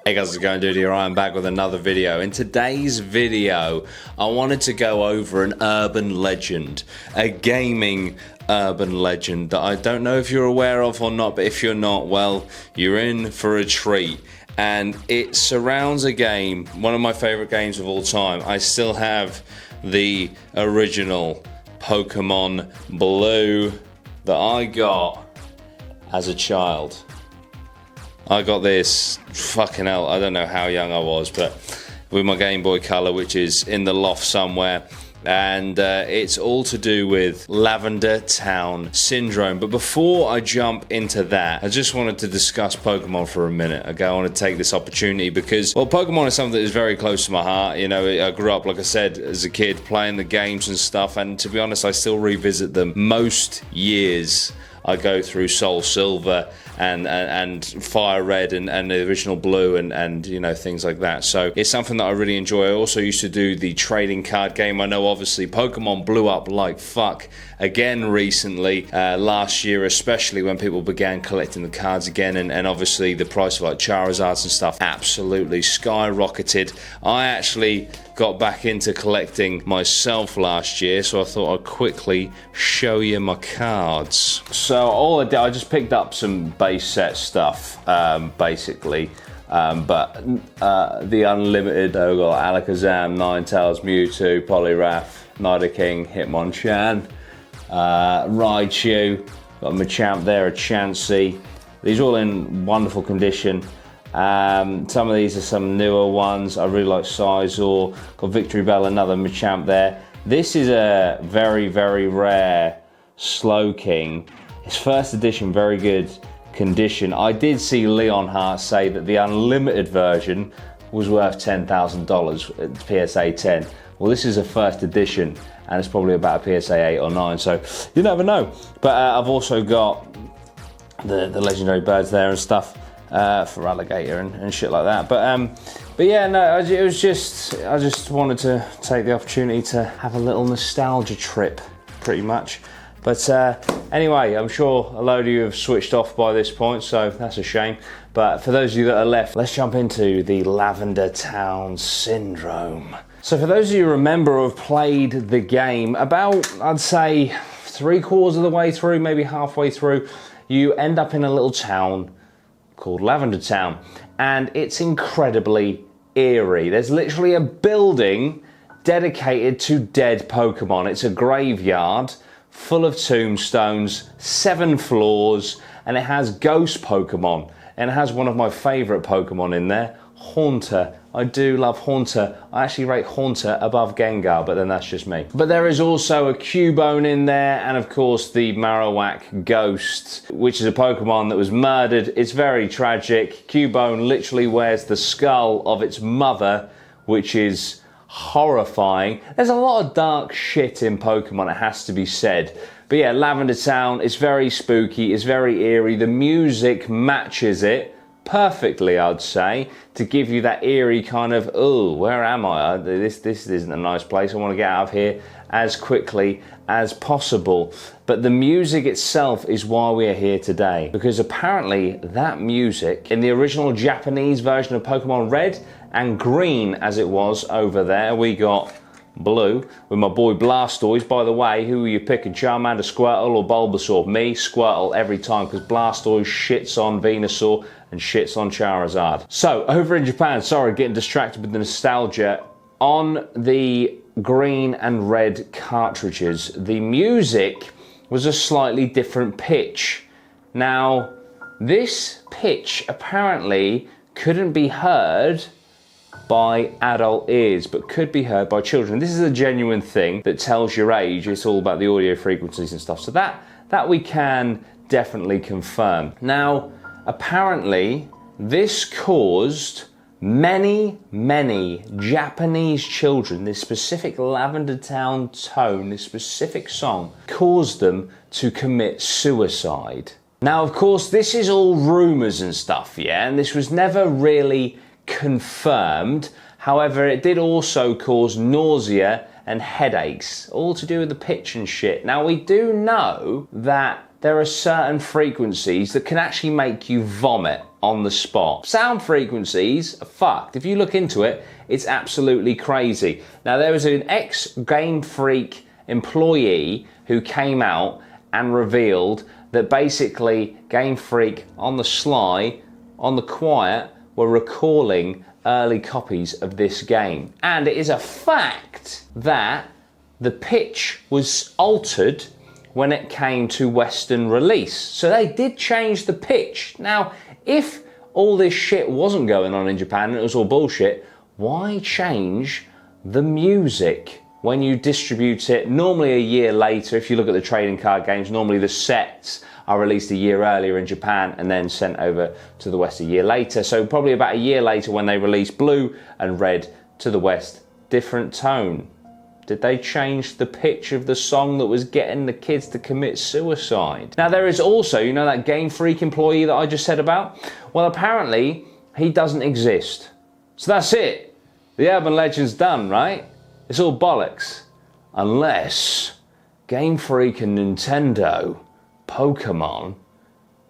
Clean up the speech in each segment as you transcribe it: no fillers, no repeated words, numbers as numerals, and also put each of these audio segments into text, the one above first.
Hey guys, how's it going, Dudey? Here I am back with another video. In today's video, I wanted to go over an urban legend, a gaming urban legend that I don't know if you're aware of or not, but if you're not, well, you're in for a treat. And it surrounds a game, one of my favorite games of all time. I still have the original Pokemon Blue that I got as a child. I got this, fucking hell, I don't know how young I was, but with my Game Boy Color, which is in the loft somewhere, and it's all to do with Lavender Town Syndrome. But before I jump into that, I just wanted to discuss Pokemon for a minute. Okay, I want to take this opportunity because, well, Pokemon is something that is very close to my heart. You know, I grew up, like I said, as a kid, playing the games and stuff, and to be honest, I still revisit them most years. I go through Soul Silver and Fire Red and the original Blue and you know, things like that. So it's something that I really enjoy. I also used to do the trading card game. I know obviously Pokemon blew up like fuck again recently, last year especially, when people began collecting the cards again, and obviously the price of like Charizards and stuff absolutely skyrocketed. I actually got back into collecting myself last year, so I thought I'd quickly show you my cards. So all I did, I just picked up some base set stuff, basically, but the unlimited, I've got Alakazam, Ninetales, Mewtwo, Poliwrath, Nidoking, Hitmonchan, Raichu, got a Machamp there, a Chansey. These are all in wonderful condition. Some of these are some newer ones. I really like Sizor, got Victory Bell, another Machamp there. This is a very, very rare Slowking. It's first edition, very good condition. I did see Leonhardt say that the unlimited version was worth $10,000 at PSA 10. Well, this is a first edition and it's probably about a PSA 8 or 9, so you never know. But I've also got the legendary birds there and stuff. For alligator and shit like that, but yeah, no, it was just, I just wanted to take the opportunity to have a little nostalgia trip, pretty much. But anyway, I'm sure a load of you have switched off by this point, so that's a shame. But for those of you that are left, let's jump into the Lavender Town Syndrome. So for those of you who remember or have played the game, about, I'd say, 3/4 of the way through, maybe halfway through, you end up in a little town called Lavender Town, and it's incredibly eerie. There's literally a building dedicated to dead Pokemon. It's a graveyard full of tombstones, 7 floors, and it has ghost Pokemon, and it has one of my favorite Pokemon in there, Haunter. I do love Haunter. I actually rate Haunter above Gengar, but then that's just me. But there is also a Cubone in there, and of course the Marowak Ghost, which is a Pokemon that was murdered. It's very tragic. Cubone literally wears the skull of its mother, which is horrifying. There's a lot of dark shit in Pokemon, it has to be said. But yeah, Lavender Town, it's very spooky, it's very eerie. The music matches it perfectly, I'd say, to give you that eerie kind of, oh, where am I? This isn't a nice place. I want to get out of here as quickly as possible. But the music itself is why we are here today, because apparently that music in the original Japanese version of Pokemon Red and Green, as it was over there, we got Blue with my boy Blastoise. By the way, who are you picking, Charmander, Squirtle or Bulbasaur? Me, Squirtle every time, because Blastoise shits on Venusaur and shits on Charizard. So over in Japan, sorry, getting distracted with the nostalgia, on the green and red cartridges, the music was a slightly different pitch. Now, this pitch apparently couldn't be heard by adult ears, but could be heard by children. This is a genuine thing that tells your age. It's all about the audio frequencies and stuff. So that we can definitely confirm. Now, apparently, this caused many Japanese children, this specific Lavender Town tone, this specific song, caused them to commit suicide. Now, of course, this is all rumors and stuff, yeah, and this was never really confirmed. However, it did also cause nausea and headaches, all to do with the pitch and shit. Now, we do know that there are certain frequencies that can actually make you vomit. on the spot. Sound frequencies are fucked. If you look into it, it's absolutely crazy. Now, there was an ex-Game Freak employee who came out and revealed that basically Game Freak on the sly, on the quiet, were recalling early copies of this game. And it is a fact that the pitch was altered when it came to Western release. So they did change the pitch. Now, if all this shit wasn't going on in Japan and it was all bullshit, why change the music when you distribute it normally a year later? If you look at the trading card games, normally the sets are released a year earlier in Japan and then sent over to the West a year later. So probably about a year later when they released blue and red to the West, different tone. Did they change the pitch of the song that was getting the kids to commit suicide? Now, there is also, you know, that Game Freak employee that I just said about? Well, apparently he doesn't exist. So that's it. The urban legend's done, right? It's all bollocks. Unless Game Freak and Nintendo, Pokemon,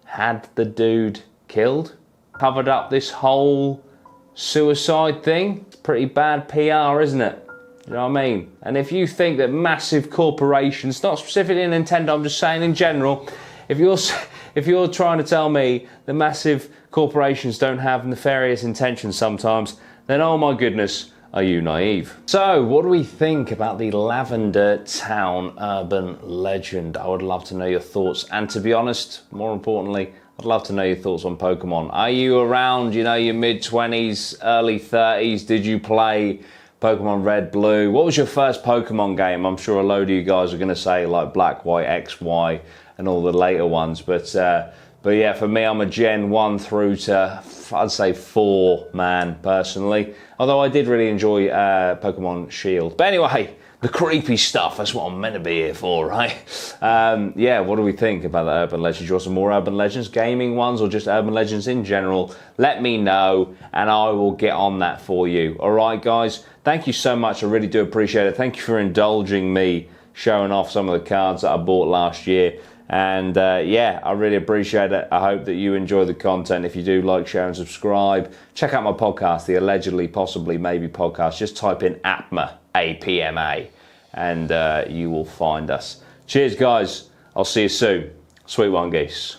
had the dude killed, covered up this whole suicide thing. It's pretty bad PR, isn't it? You know what I mean? And if you think that massive corporations, not specifically Nintendo, I'm just saying in general, if you're trying to tell me that massive corporations don't have nefarious intentions sometimes, then oh my goodness, are you naive? So, what do we think about the Lavender Town urban legend? I would love to know your thoughts. And to be honest, more importantly, I'd love to know your thoughts on Pokemon. Are you around, you know, your mid-20s, early 30s? Did you play Pokemon Red, Blue? What was your first Pokemon game? I'm sure a load of you guys are going to say like Black, White, X, Y, and all the later ones. But yeah, for me, I'm a Gen 1 through to, I'd say 4, man, personally. Although I did really enjoy Pokemon Shield. But anyway, the creepy stuff, that's what I'm meant to be here for, right? Yeah, what do we think about the urban legends? You want some more urban legends, gaming ones, or just urban legends in general? Let me know, and I will get on that for you. All right, guys? Thank you so much. I really do appreciate it. Thank you for indulging me showing off some of the cards that I bought last year. And yeah, I really appreciate it. I hope that you enjoy the content. If you do, like, share, and subscribe. Check out my podcast, the Allegedly, Possibly, Maybe podcast. Just type in APMA, APMA, and you will find us. Cheers, guys. I'll see you soon. Sweet one, geese.